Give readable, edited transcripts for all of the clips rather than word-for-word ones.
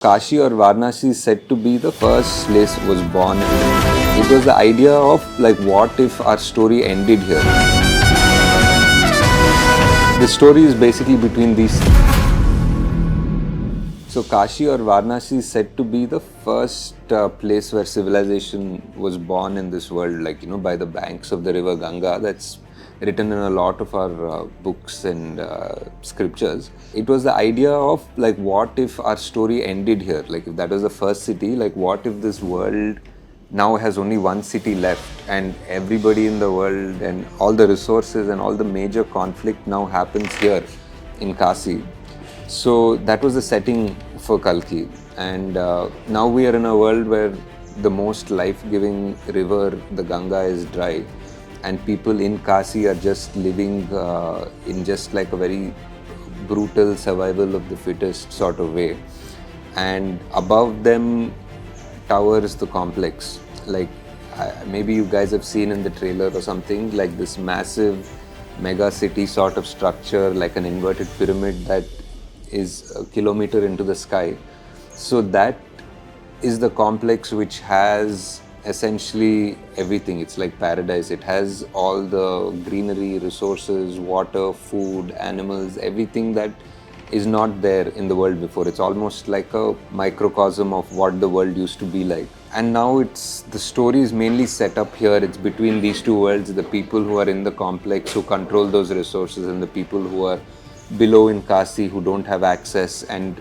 Kashi or Varanasi is said to be the first place was born. It was the idea of like what if our story ended here. The story is basically between these. So Kashi or Varanasi is said to be the first place where civilization was born in this world, like by the banks of the river Ganga. That's written in a lot of our books and scriptures. It was the idea of like what if our story ended here, like if that was the first city, like what if this world now has only one city left and everybody in the world and all the resources and all the major conflict now happens here in Kasi. So that was the setting for Kalki, and now we are in a world where the most life-giving river, the Ganga, is dry, and people in Kasi are just living in just like a very brutal survival of the fittest sort of way. And above them towers the complex. Like maybe you guys have seen in the trailer or something, like this massive mega city sort of structure, like an inverted pyramid that is a kilometer into the sky. So that is the complex which has essentially everything. It's like paradise. It has all the greenery, resources, water, food, animals, everything that is not there in the world before. It's almost like a microcosm of what the world used to be like. And now the story is mainly set up here. It's between these two worlds, the people who are in the complex who control those resources and the people who are below in Kasi who don't have access, and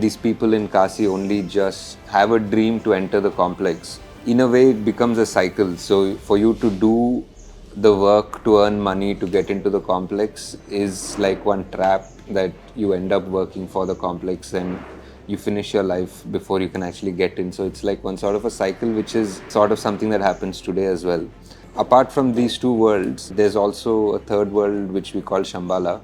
these people in Kasi only just have a dream to enter the complex. In a way, it becomes a cycle. So for you to do the work to earn money to get into the complex is like one trap that you end up working for the complex and you finish your life before you can actually get in. So it's like one sort of a cycle, which is sort of something that happens today as well. Apart from these two worlds, there's also a third world which we call Shambhala.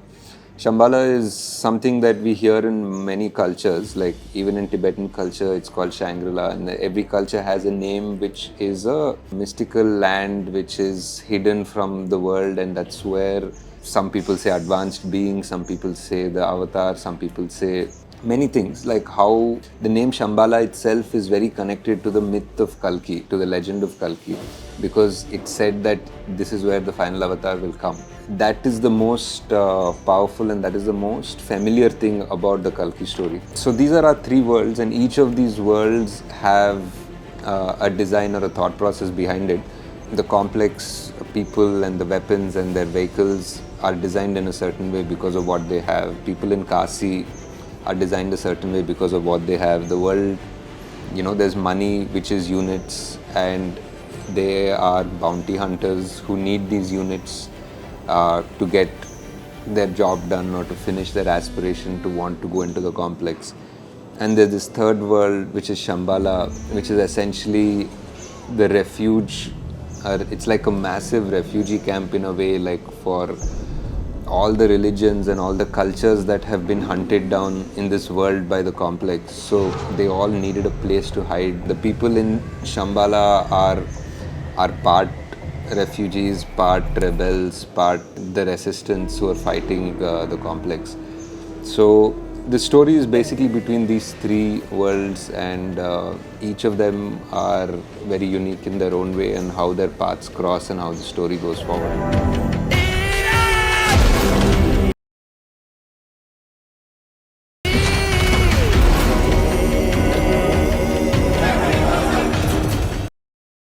Shambhala is something that we hear in many cultures, like even in Tibetan culture, it's called Shangri-La, and every culture has a name which is a mystical land which is hidden from the world, and that's where some people say advanced being, some people say the avatar, some people say many things, like how the name Shambhala itself is very connected to the myth of Kalki, to the legend of Kalki, because it's said that this is where the final avatar will come. That is the most powerful and that is the most familiar thing about the Kalki story. So these are our three worlds, and each of these worlds have a design or a thought process behind it. The complex people and the weapons and their vehicles are designed in a certain way because of what they have. People in Kasi are designed a certain way because of what they have. The world, there's money which is units, and they are bounty hunters who need these units to get their job done or to finish their aspiration to want to go into the complex. And there's this third world which is Shambhala, which is essentially the refuge. It's like a massive refugee camp in a way, like for all the religions and all the cultures that have been hunted down in this world by the complex. So they all needed a place to hide. The people in Shambhala are part refugees, part rebels, part the resistance who are fighting the complex. So the story is basically between these three worlds, and each of them are very unique in their own way, and how their paths cross and how the story goes forward.